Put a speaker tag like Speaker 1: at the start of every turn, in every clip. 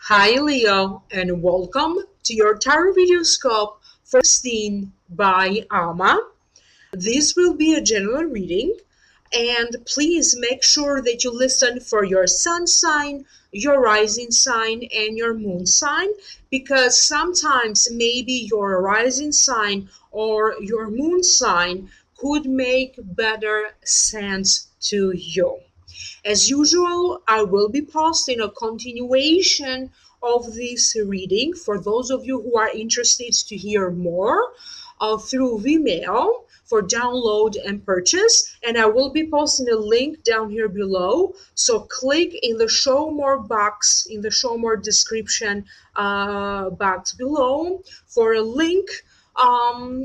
Speaker 1: Hi Leo and welcome to your tarot video scope for 16 by Ama. This will be a general reading and please make sure that you listen for your sun sign, your rising sign and your moon sign because sometimes maybe your rising sign or your moon sign could make better sense to you. As usual, I will be posting a continuation of this reading for those of you who are interested to hear more through Vimeo for download and purchase. And I will be posting a link down here below. So click in the show more box, in the show more description box below for a link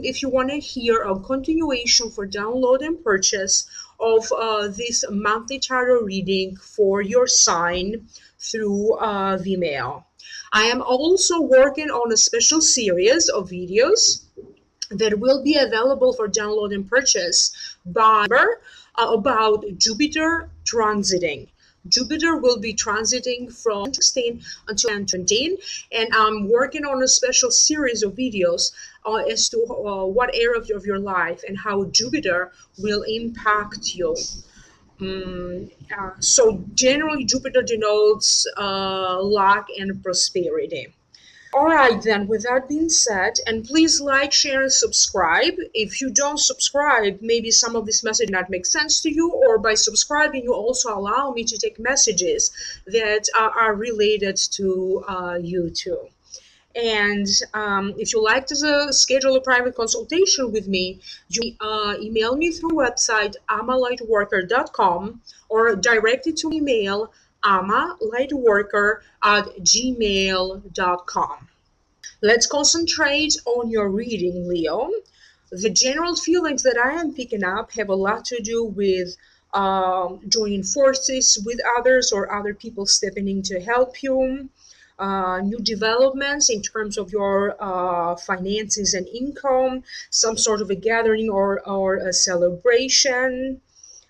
Speaker 1: if you want to hear a continuation for download and purchase of this monthly tarot reading for your sign through Vimeo. I am also working on a special series of videos that will be available for download and purchase about Jupiter transiting. Jupiter will be transiting from 16 until 20, and I'm working on a special series of videos as to what area of your life and how Jupiter will impact you. So generally, Jupiter denotes luck and prosperity. Alright then, with that being said, and please like, share, and subscribe. If you don't subscribe, maybe some of this message not make sense to you, or by subscribing you also allow me to take messages that are related to you too. And if you like to schedule a private consultation with me, you email me through website amalightworker.com or directly to email amalightworker@gmail.com. Let's concentrate on your reading, Leo. The general feelings that I am picking up have a lot to do with joining forces with others or other people stepping in to help you. New developments in terms of your finances and income, some sort of a gathering or a celebration,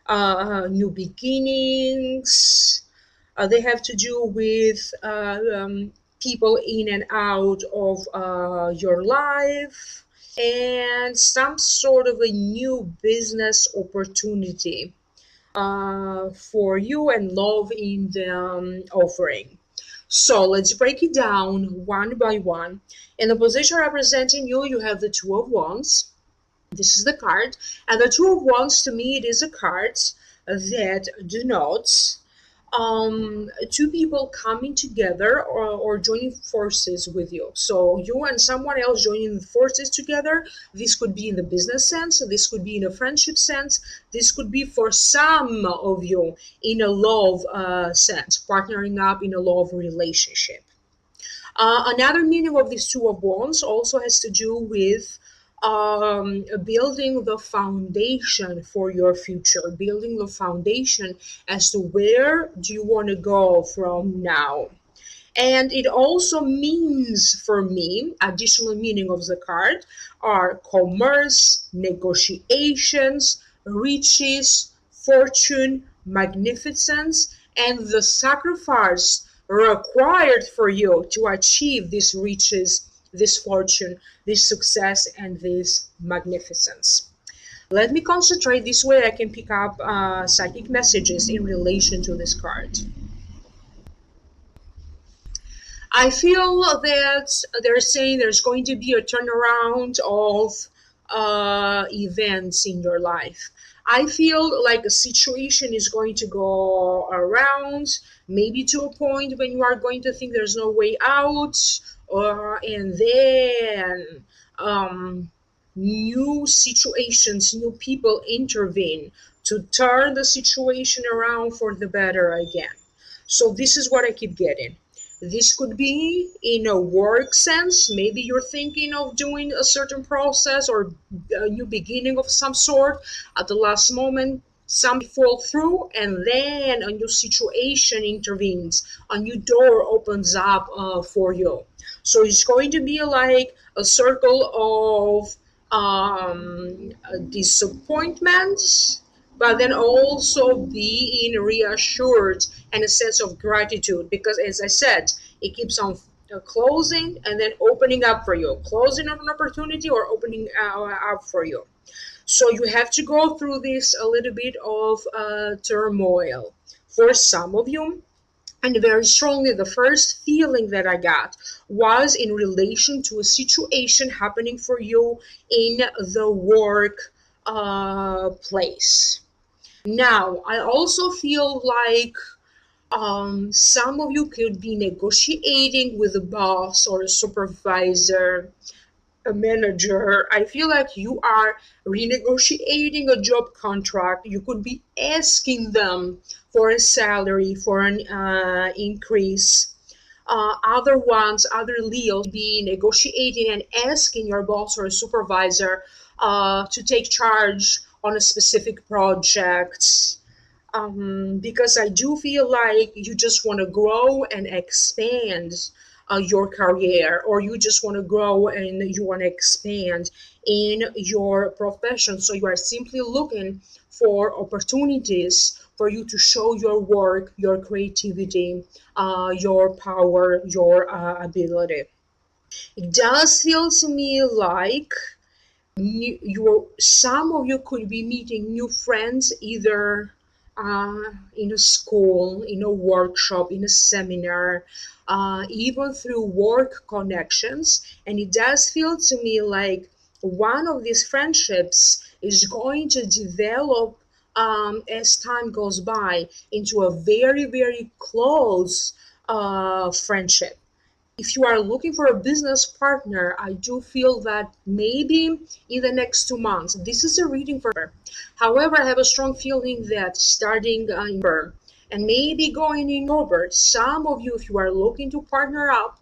Speaker 1: new beginnings. They have to do with people in and out of your life and some sort of a new business opportunity for you and love in the offering. So let's break it down one by one. In the position representing you, you have the Two of Wands. This is the card. And the Two of Wands, to me, it is a card that denotes two people coming together or joining forces with you. So you and someone else joining forces together. This could be in the business sense, this could be in a friendship sense, this could be for some of you in a love sense, partnering up in a love relationship. Another meaning of these Two of Wands also has to do with building the foundation for your future, building the foundation as to where do you want to go from now. And it also means for me, additional meaning of the card are commerce, negotiations, riches, fortune, magnificence, and the sacrifice required for you to achieve these riches, this fortune, this success, and this magnificence. Let me concentrate, this way I can pick up psychic messages in relation to this card. I feel that they're saying there's going to be a turnaround of events in your life. I feel like a situation is going to go around, maybe to a point when you are going to think there's no way out, and then new situations, new people intervene to turn the situation around for the better again. So this is what I keep getting. This could be in a work sense. Maybe you're thinking of doing a certain process or a new beginning of some sort. At the last moment, something fall through, and then a new situation intervenes. A new door opens up for you. So it's going to be like a circle of disappointments, but then also being reassured and a sense of gratitude, because as I said, It keeps on closing and then opening up for you, closing of an opportunity or opening up for you. So you have to go through this a little bit of turmoil. For some of you, and very strongly, the first feeling that I got was in relation to a situation happening for you in the work place. Now, I also feel like some of you could be negotiating with a boss or a supervisor, a manager. I feel like you are renegotiating a job contract. You could be asking them for a salary, for an increase. Other ones, other Leos, be negotiating and asking your boss or a supervisor to take charge on a specific project. Because I do feel like you just want to grow and expand your career, or you just want to grow and you want to expand in your profession. So you are simply looking for opportunities for you to show your work, your creativity, your power, your ability. It does feel to me like some of you could be meeting new friends either in a school, in a workshop, in a seminar, even through work connections. And it does feel to me like one of these friendships is going to develop as time goes by into a very, very close friendship. If you are looking for a business partner, I do feel that maybe in the next 2 months, this is a reading for. However, I have a strong feeling that starting in November and maybe going in October, some of you, if you are looking to partner up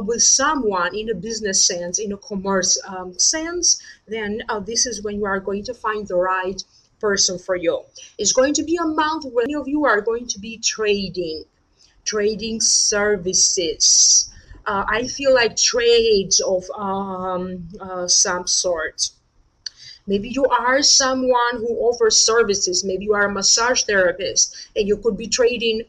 Speaker 1: with someone in a business sense, in a commerce sense, then this is when you are going to find the right person for you. It's going to be a month when many of you are going to be trading services. I feel like trades of some sort. Maybe you are someone who offers services. Maybe you are a massage therapist and you could be trading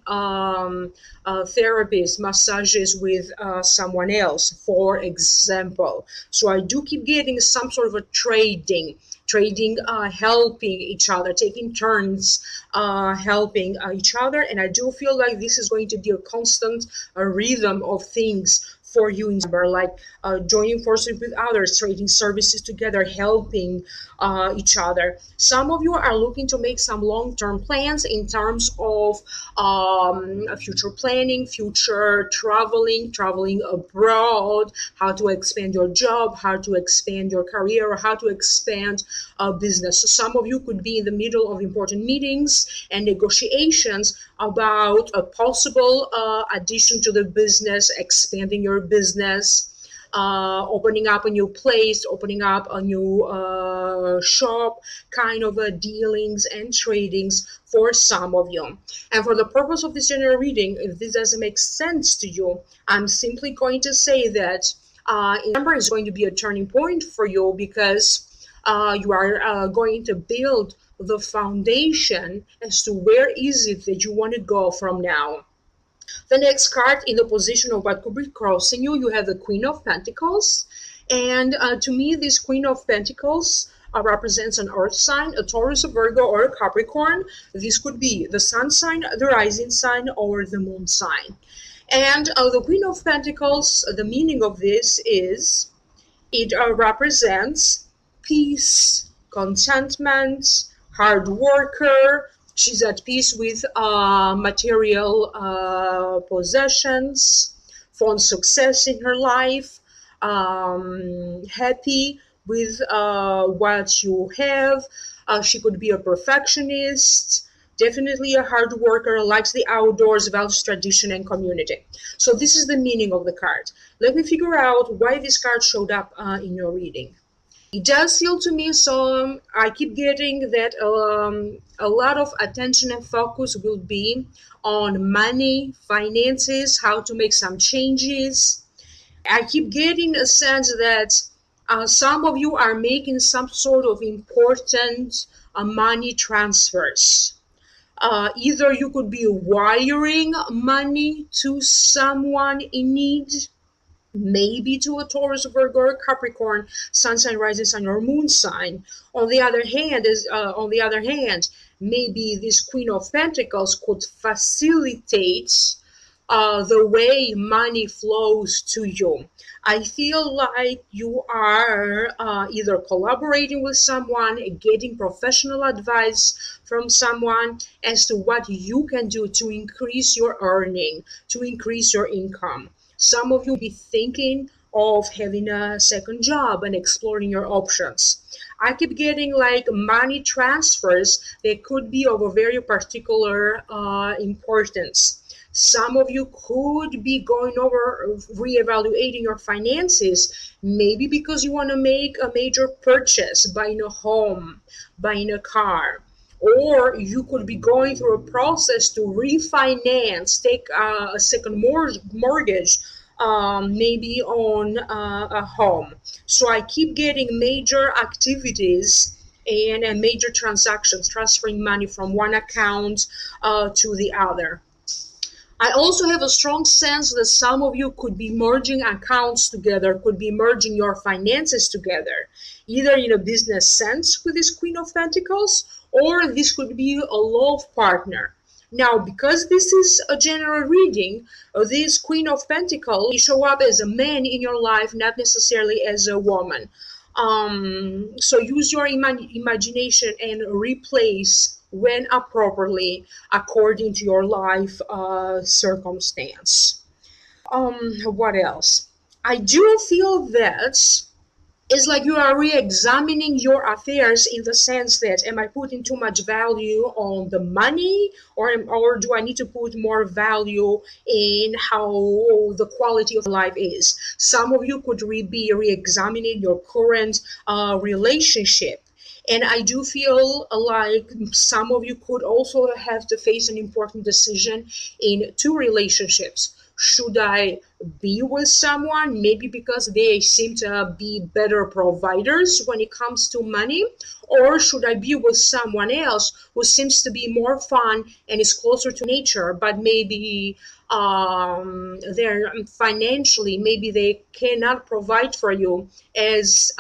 Speaker 1: therapies, massages with someone else, for example. So I do keep getting some sort of a trading, helping each other, taking turns, helping each other. And I do feel like this is going to be a constant rhythm of things for you in December, like joining forces with others, trading services together, helping each other. Some of you are looking to make some long-term plans in terms of future planning, future traveling abroad, how to expand your job, how to expand your career, or how to expand a business. So some of you could be in the middle of important meetings and negotiations about a possible addition to the business, expanding your business, opening up a new place, opening up a new shop, kind of dealings and tradings for some of you. And for the purpose of this general reading, if this doesn't make sense to you, I'm simply going to say that December is going to be a turning point for you, because you are going to build the foundation as to where is it that you want to go from now. The next card in the position of what could be crossing you, you have the Queen of Pentacles. And to me, this Queen of Pentacles represents an earth sign, a Taurus, a Virgo, or a Capricorn. This could be the sun sign, the rising sign, or the moon sign. And the Queen of Pentacles, the meaning of this is it represents peace, contentment, hard worker. She's at peace with material possessions, found success in her life, happy with what you have. She could be a perfectionist, definitely a hard worker, likes the outdoors, values tradition and community. So this is the meaning of the card. Let me figure out why this card showed up in your reading. It does feel to me, so I keep getting that a lot of attention and focus will be on money, finances, how to make some changes. I keep getting a sense that some of you are making some sort of important money transfers. Either you could be wiring money to someone in need, maybe to a Taurus, Virgo, or Capricorn, sun sign, rising sign, or moon sign. On the other hand, maybe this Queen of Pentacles could facilitate the way money flows to you. I feel like you are either collaborating with someone, getting professional advice from someone as to what you can do to increase your earning, to increase your income. Some of you may be thinking of having a second job and exploring your options. I keep getting like money transfers that could be of a very particular importance. Some of you could be going over reevaluating your finances, maybe because you want to make a major purchase, buying a home, buying a car. Or you could be going through a process to refinance, take a second mortgage, maybe on a home. So I keep getting major activities and major transactions, transferring money from one account to the other. I also have a strong sense that some of you could be merging accounts together, could be merging your finances together, either in a business sense with this Queen of Pentacles, or this could be a love partner. Now, because this is a general reading, this Queen of Pentacles show up as a man in your life, not necessarily as a woman. So use your imagination and replace when appropriately according to your life circumstance. What else? I do feel that it's like you are re-examining your affairs in the sense that, am I putting too much value on the money, or do I need to put more value in how the quality of life is? Some of you could be re-examining your current relationship. And I do feel like some of you could also have to face an important decision in two relationships. Should I be with someone maybe because they seem to be better providers when it comes to money? Or should I be with someone else who seems to be more fun and is closer to nature, but maybe they're financially, maybe they cannot provide for you as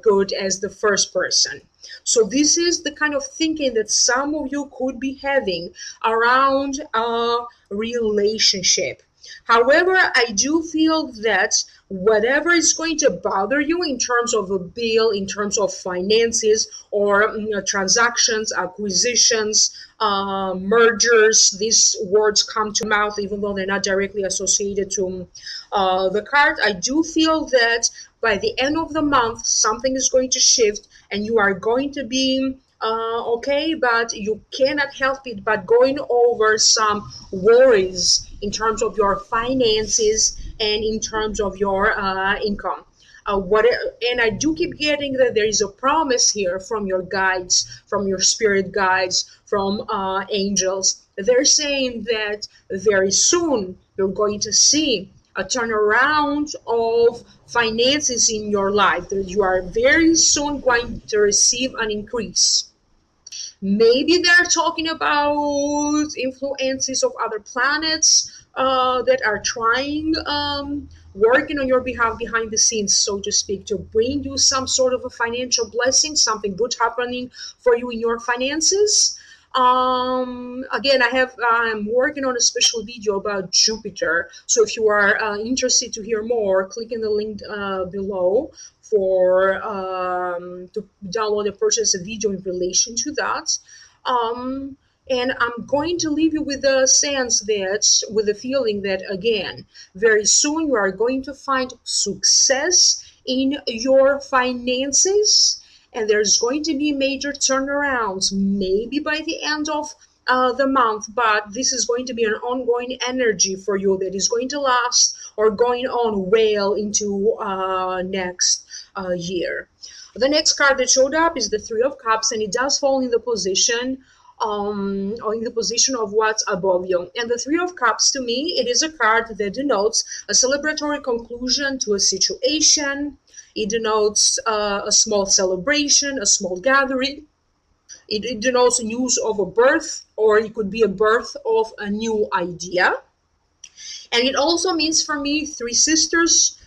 Speaker 1: good as the first person? So this is the kind of thinking that some of you could be having around a relationship. However, I do feel that whatever is going to bother you in terms of a bill, in terms of finances, or transactions, acquisitions, mergers, these words come to mouth even though they're not directly associated to the card. I do feel that by the end of the month, something is going to shift and you are going to be okay, but you cannot help it but going over some worries in terms of your finances and in terms of your income. And I do keep getting that there is a promise here from your guides, from your spirit guides, from angels. They're saying that very soon you're going to see a turnaround of finances in your life, that you are very soon going to receive an increase. Maybe they're talking about influences of other planets that are trying, working on your behalf behind the scenes, so to speak, to bring you some sort of a financial blessing, something good happening for you in your finances. Again, I'm working on a special video about Jupiter. So if you are interested to hear more, click in the link below for to download and purchase a video in relation to that. And I'm going to leave you with the sense that, with the feeling that, again, very soon you are going to find success in your finances, and there's going to be major turnarounds, maybe by the end of the month, but this is going to be an ongoing energy for you that is going to last or going on well into next year. The next card that showed up is the Three of Cups, and it does fall in the position or in the position of what's above you. And the Three of Cups, to me, it is a card that denotes a celebratory conclusion to a situation. It denotes a small celebration, a small gathering. It denotes news of a birth, or it could be a birth of a new idea. And it also means for me three sisters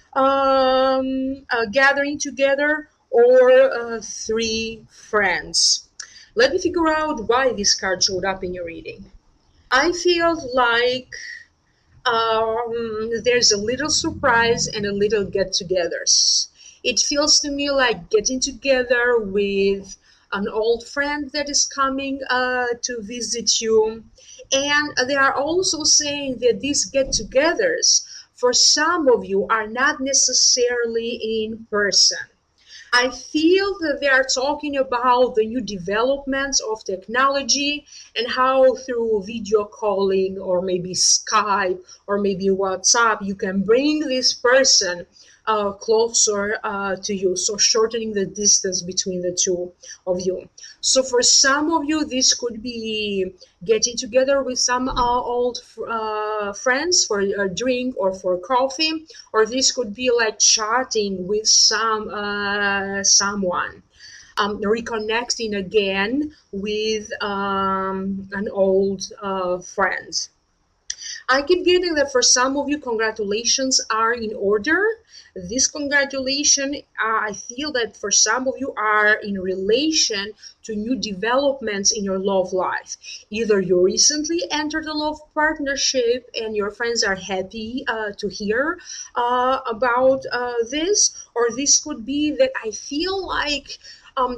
Speaker 1: gathering together, or three friends. Let me figure out why this card showed up in your reading. I feel like there's a little surprise and a little get togethers. It feels to me like getting together with an old friend that is coming to visit you. And they are also saying that these get togethers for some of you are not necessarily in person. I feel that they are talking about the new developments of technology and how through video calling or maybe Skype or maybe WhatsApp you can bring this person closer to you, so shortening the distance between the two of you. So for some of you, this could be getting together with some old friends for a drink or for coffee, or this could be like chatting with someone, reconnecting again with an old friend. I keep getting that for some of you, congratulations are in order. This congratulation, I feel that for some of you are in relation to new developments in your love life. Either you recently entered a love partnership and your friends are happy to hear about this, or this could be that I feel like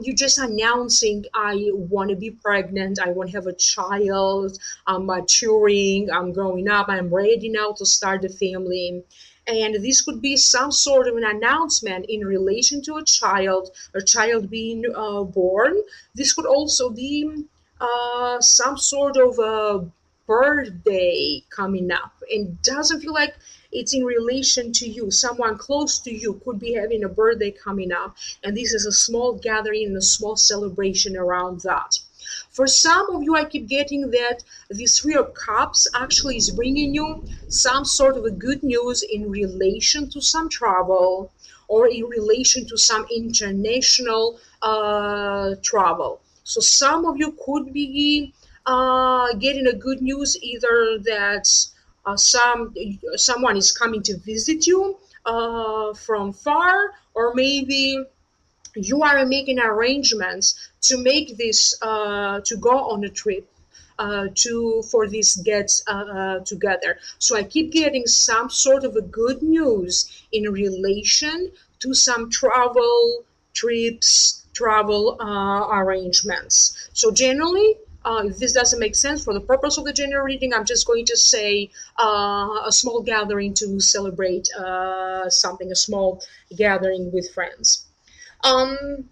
Speaker 1: you're just announcing, I want to be pregnant, I want to have a child, I'm maturing, I'm growing up, I'm ready now to start a family. And this could be some sort of an announcement in relation to a child being born. This could also be some sort of a birthday coming up, and doesn't feel like it's in relation to you. Someone close to you could be having a birthday coming up, and this is a small gathering and a small celebration around that. For some of you, I keep getting that this Three of Cups actually is bringing you some sort of a good news in relation to some travel, or in relation to some international travel. So some of you could be getting a good news, either that someone is coming to visit you from far, or maybe you are making arrangements to make this to go on a trip to for this gets together. So I keep getting some sort of a good news in relation to some travel trips, travel arrangements. So generally, if this doesn't make sense for the purpose of the general reading, I'm just going to say a small gathering to celebrate something, a small gathering with friends. um,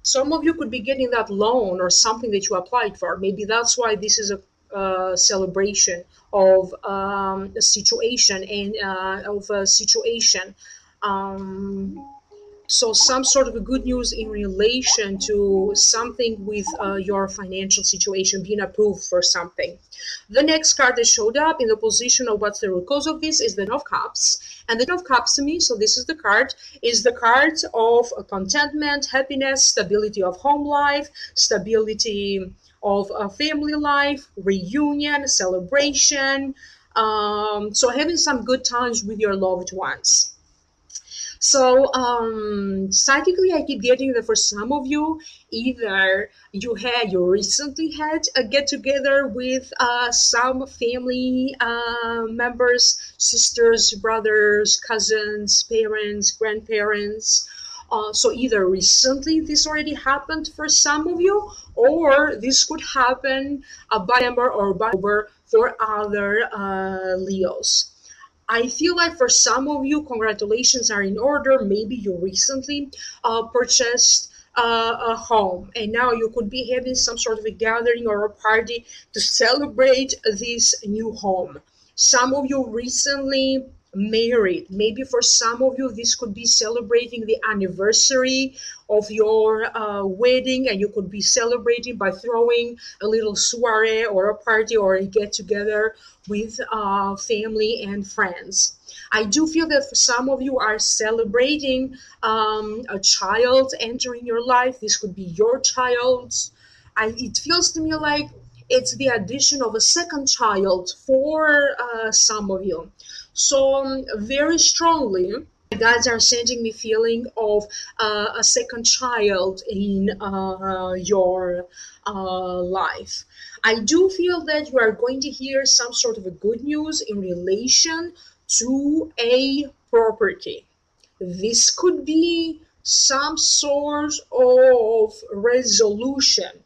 Speaker 1: some of you could be getting that loan or something that you applied for. Maybe that's why this is a celebration of a situation and of a situation. Um, so some sort of a good news in relation to something with your financial situation, being approved for something. The next card that showed up in the position of what's the root cause of this is the Ten of Cups. And the Ten of Cups to me, so this is the card of contentment, happiness, stability of home life, stability of family life, reunion, celebration. So having some good times with your loved ones. So psychically, I keep getting that for some of you, either you recently had a get together with some family members, sisters, brothers, cousins, parents, grandparents. So either recently this already happened for some of you, or this could happen by September or by October for other Leos. I feel like for some of you, congratulations are in order. Maybe you recently purchased a home, and now you could be having some sort of a gathering or a party to celebrate this new home. Some of you recently married. Maybe for some of you, this could be celebrating the anniversary of your wedding, and you could be celebrating by throwing a little soiree or a party or a get together with family and friends. I do feel that for some of you are celebrating a child entering your life. This could be your child's it feels to me like it's the addition of a second child for some of you. So very strongly, guys are sending me feeling of a second child in your life. I do feel that you are going to hear some sort of a good news in relation to a property. This could be some sort of resolution.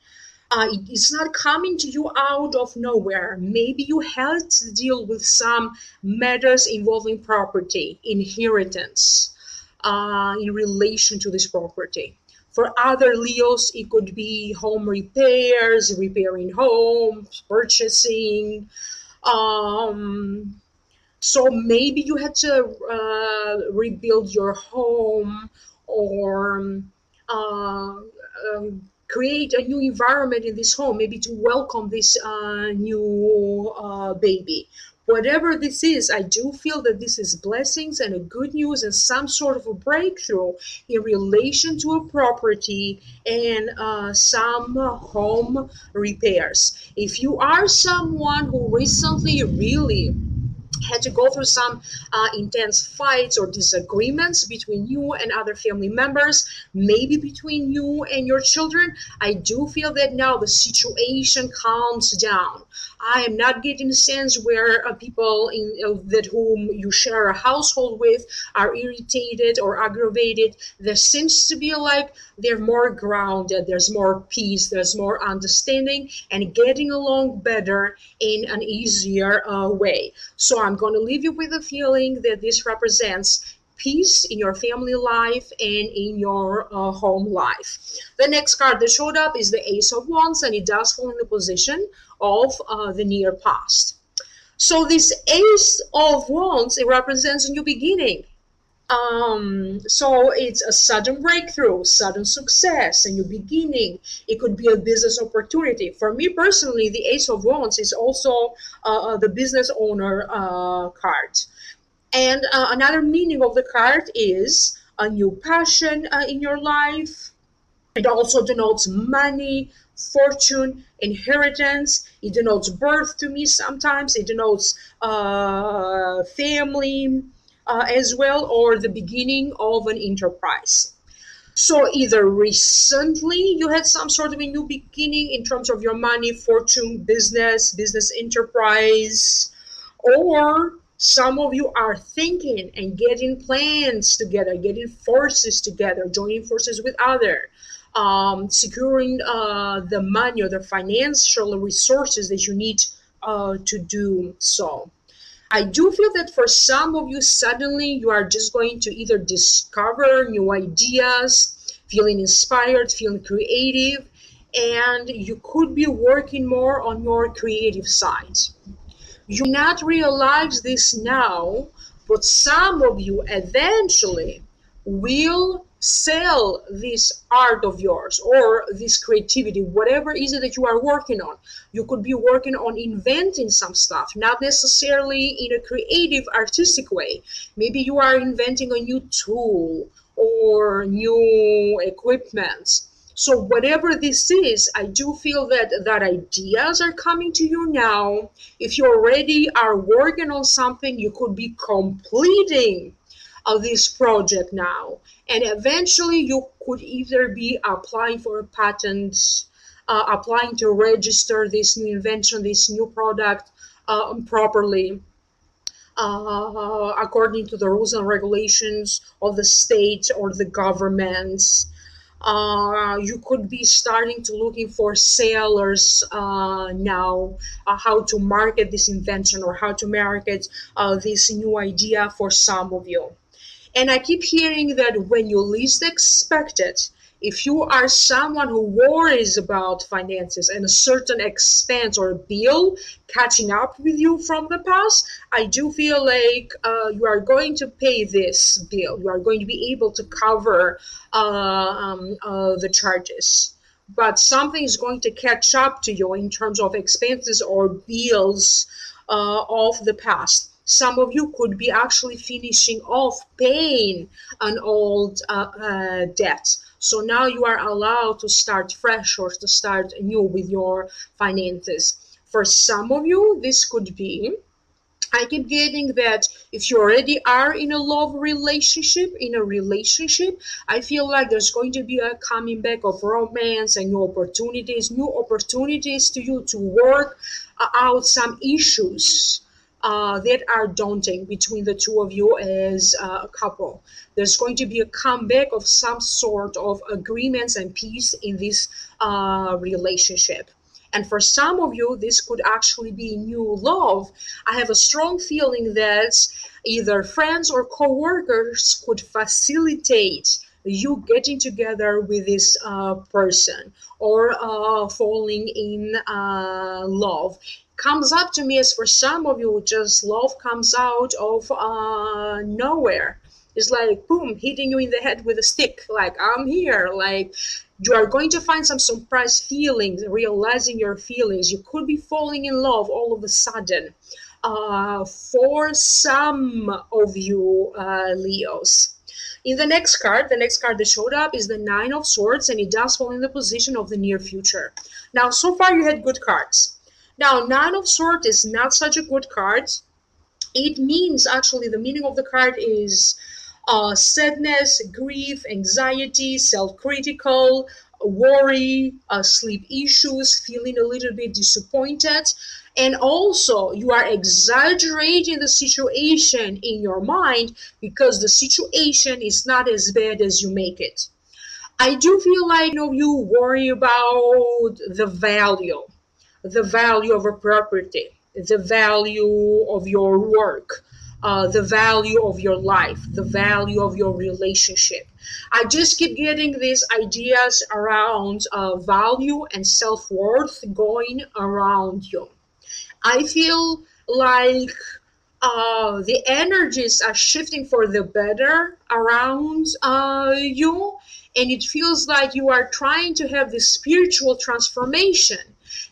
Speaker 1: It's not coming to you out of nowhere. Maybe you had to deal with some matters involving property, inheritance, in relation to this property. For other Leos, it could be home repairs, repairing homes, purchasing, um, so maybe you had to rebuild your home or uh, create a new environment in this home, maybe to welcome this new baby. Whatever this is, I do feel that this is blessings and a good news and some sort of a breakthrough in relation to a property and some home repairs. If you are someone who recently really had to go through some intense fights or disagreements between you and other family members, maybe between you and your children, I do feel that now the situation calms down. I am not getting a sense where people that whom you share a household with are irritated or aggravated. There seems to be like they're more grounded, there's more peace, there's more understanding, and getting along better in an easier way. So I'm going to leave you with a feeling that this represents peace in your family life and in your home life. The next card that showed up is the Ace of Wands, and it does fall in the position of the near past. So this Ace of Wands, it represents a new beginning. So it's a sudden breakthrough, sudden success, a new beginning. It could be a business opportunity. For me personally, the Ace of Wands is also the business owner card. And another meaning of the card is a new passion in your life. It also denotes money, fortune, inheritance. It denotes birth to me sometimes. It denotes family as well, or the beginning of an enterprise. So either recently you had some sort of a new beginning in terms of your money, fortune, business enterprise, or some of you are thinking and getting plans together, getting forces together, joining forces with others, securing the money or the financial resources that you need to do so. I do feel that for some of you, suddenly you are just going to either discover new ideas, feeling inspired, feeling creative, and you could be working more on your creative side. You may not realize this now, but some of you eventually will sell this art of yours or this creativity, whatever is it that you are working on. You could be working on inventing some stuff, not necessarily in a creative, artistic way. Maybe you are inventing a new tool or new equipment. So whatever this is, I do feel that ideas are coming to you now. If you already are working on something, you could be completing this project now. And eventually you could either be applying for a patent, applying to register this new invention, this new product properly, according to the rules and regulations of the state or the government. You could be starting to looking for sellers now, how to market this invention or how to market this new idea for some of you. And I keep hearing that when you least expect it, if you are someone who worries about finances and a certain expense or bill catching up with you from the past, I do feel like you are going to pay this bill. You are going to be able to cover the charges. But something is going to catch up to you in terms of expenses or bills of the past. Some of you could be actually finishing off paying an old debt. So now you are allowed to start fresh or to start new with your finances. For some of you, this could be, I keep getting that if you already are in a love relationship, I feel like there's going to be a coming back of romance and new opportunities to you to work out some issues that are daunting between the two of you as a couple. There's going to be a comeback of some sort of agreements and peace in this relationship. And for some of you, this could actually be new love. I have a strong feeling that either friends or coworkers could facilitate you getting together with this person or falling in love. Comes up to me as for some of you, just love comes out of nowhere. It's like boom, hitting you in the head with a stick. Like I'm here. Like you are going to find some surprise feelings, realizing your feelings. You could be falling in love all of a sudden. For some of you, Leos. In the next card that showed up is the Nine of Swords, and it does fall in the position of the near future. Now, so far you had good cards. Now, Nine of Swords is not such a good card. It means actually the meaning of the card is sadness, grief, anxiety, self-critical, worry, sleep issues, feeling a little bit disappointed. And also, you are exaggerating the situation in your mind because the situation is not as bad as you make it. I do feel like you worry about the value of a property, the value of your work, the value of your life, the value of your relationship. I just keep getting these ideas around value and self worth going around you. I feel like the energies are shifting for the better around you, and it feels like you are trying to have this spiritual transformation,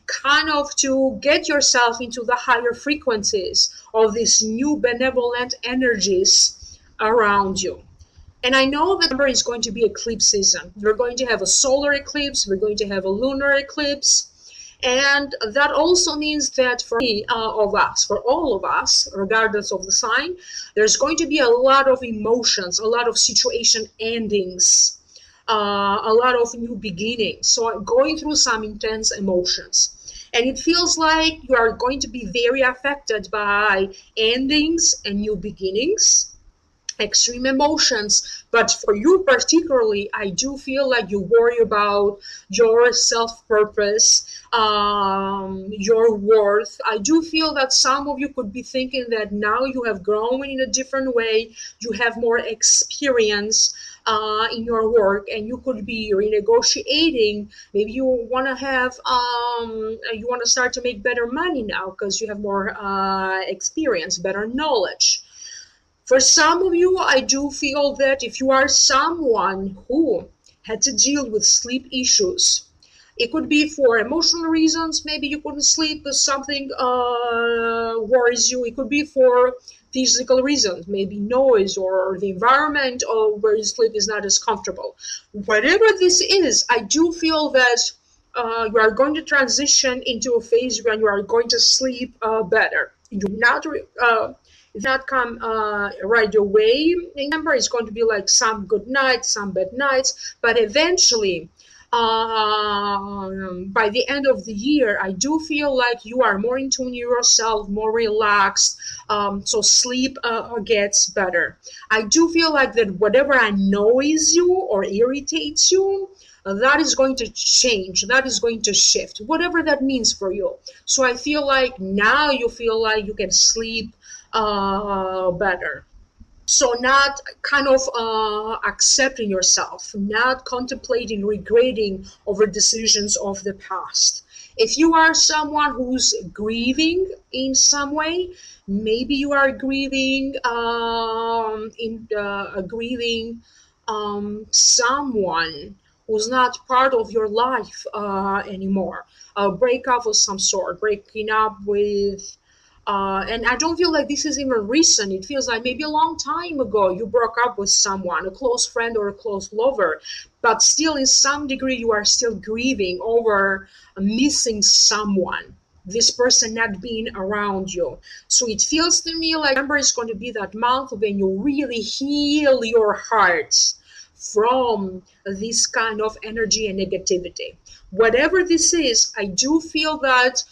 Speaker 1: kind of to get yourself into the higher frequencies of these new benevolent energies around you. And I know that November is going to be eclipse season. We're going to have a solar eclipse, we're going to have a lunar eclipse. And that also means that for many of us, for all of us, regardless of the sign, there's going to be a lot of emotions, a lot of situation endings, a lot of new beginnings. So I'm going through some intense emotions. And it feels like you are going to be very affected by endings and new beginnings, extreme emotions. But for you particularly, I do feel like you worry about your self-purpose, your worth. I do feel that some of you could be thinking that now you have grown in a different way, you have more experience in your work, and you could be renegotiating. Maybe you want to have you want to start to make better money now because you have more experience, better knowledge. For some of you, I do feel that if you are someone who had to deal with sleep issues, it could be for emotional reasons. Maybe you couldn't sleep because something worries you. It could be for physical reasons, maybe noise or the environment or where you sleep is not as comfortable. Whatever this is, I do feel that you are going to transition into a phase when you are going to sleep better. You not not come right away. Remember, it's going to be like some good nights, some bad nights, but eventually, by the end of the year, I do feel like you are more in tune yourself, more relaxed. So sleep gets better. I do feel like that whatever annoys you or irritates you, that is going to change, that is going to shift, whatever that means for you. So I feel like now you feel like you can sleep better. So not kind of accepting yourself, not contemplating, regretting over decisions of the past. If you are someone who's grieving in some way, maybe you are grieving grieving someone who's not part of your life anymore. A breakup of some sort, breaking up with And I don't feel like this is even recent. It feels like maybe a long time ago you broke up with someone, a close friend or a close lover, but still, in some degree, you are still grieving over missing someone, this person not being around you. So it feels to me like November is going to be that month when you really heal your heart from this kind of energy and negativity. Whatever this is, I do feel that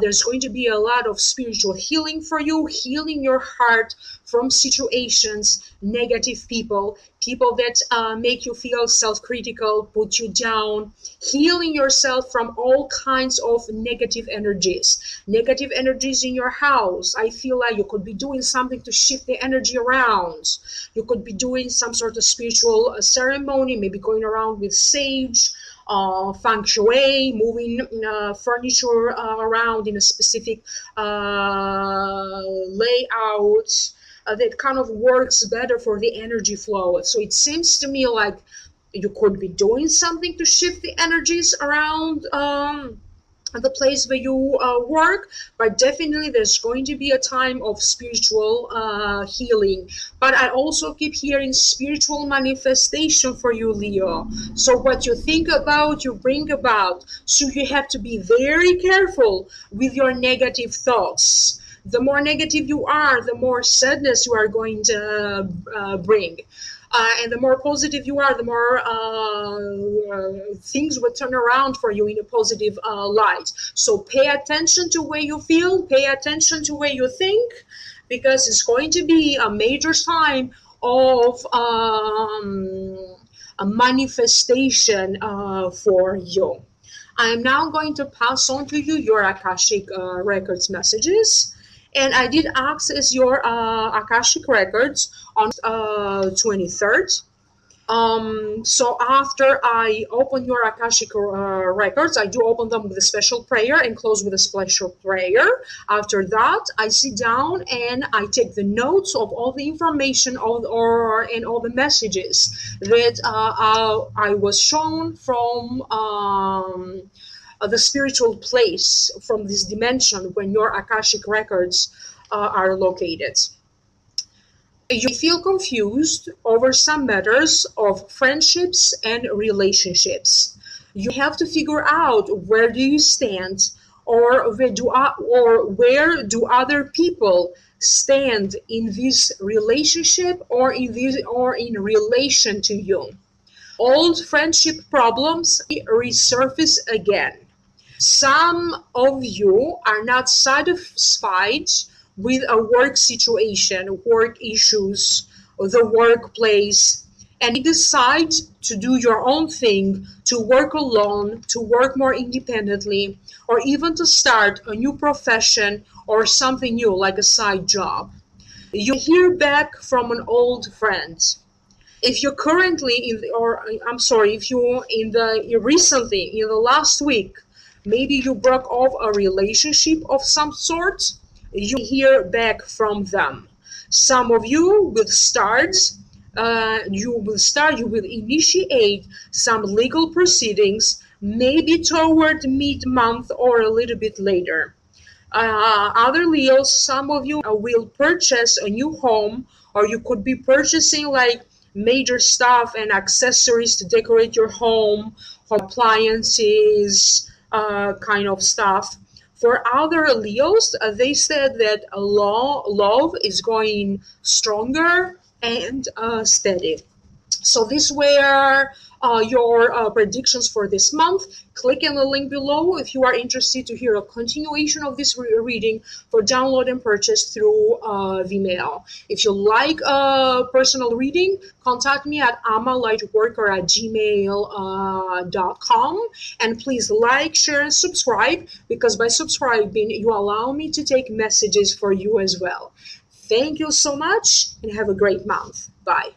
Speaker 1: there's going to be a lot of spiritual healing for you, healing your heart from situations, negative people, people that make you feel self critical, put you down, healing yourself from all kinds of negative energies in your house. I feel like you could be doing something to shift the energy around. You could be doing some sort of spiritual ceremony, maybe going around with sage, feng shui, moving furniture around in a specific layout that kind of works better for the energy flow. So it seems to me like you could be doing something to shift the energies around the place where you work, but definitely there's going to be a time of spiritual healing. But I also keep hearing spiritual manifestation for you, Leo. So what you think about, you bring about. So you have to be very careful with your negative thoughts. The more negative you are, the more sadness you are going to bring. And the more positive you are, the more things will turn around for you in a positive light. So pay attention to where you feel, pay attention to where you think, because it's going to be a major time of a manifestation for you. I'm now going to pass on to you your Akashic Records messages. And I did access your Akashic Records on 23rd. So after I open your Akashic records, I do open them with a special prayer and close with a special prayer. After that, I sit down and I take the notes of all the information and all the messages that I was shown from the spiritual place, from this dimension when your Akashic records are located. You feel confused over some matters of friendships and relationships. You have to figure out where do you stand, or where do other people stand in this relationship, or in relation to you. Old friendship problems resurface again. Some of you are not satisfied with a work situation, work issues, or the workplace, and you decide to do your own thing, to work alone, to work more independently, or even to start a new profession or something new like a side job. You hear back from an old friend. If you're currently in the, or I'm sorry, if you in the recently in the last week, maybe you broke off a relationship of some sort, you hear back from them. Some of you will start, you will initiate some legal proceedings, maybe toward mid-month or a little bit later. Other Leos, some of you will purchase a new home, or you could be purchasing like major stuff and accessories to decorate your home, appliances, kind of stuff. For other Leos, they said that love is going stronger and steady. So these were your predictions for this month. Click on the link below if you are interested to hear a continuation of this reading for download and purchase through Vimeo. If you like a personal reading, contact me at amalightworker@gmail.com. And please like, share, and subscribe, because by subscribing, you allow me to take messages for you as well. Thank you so much and have a great month. Bye.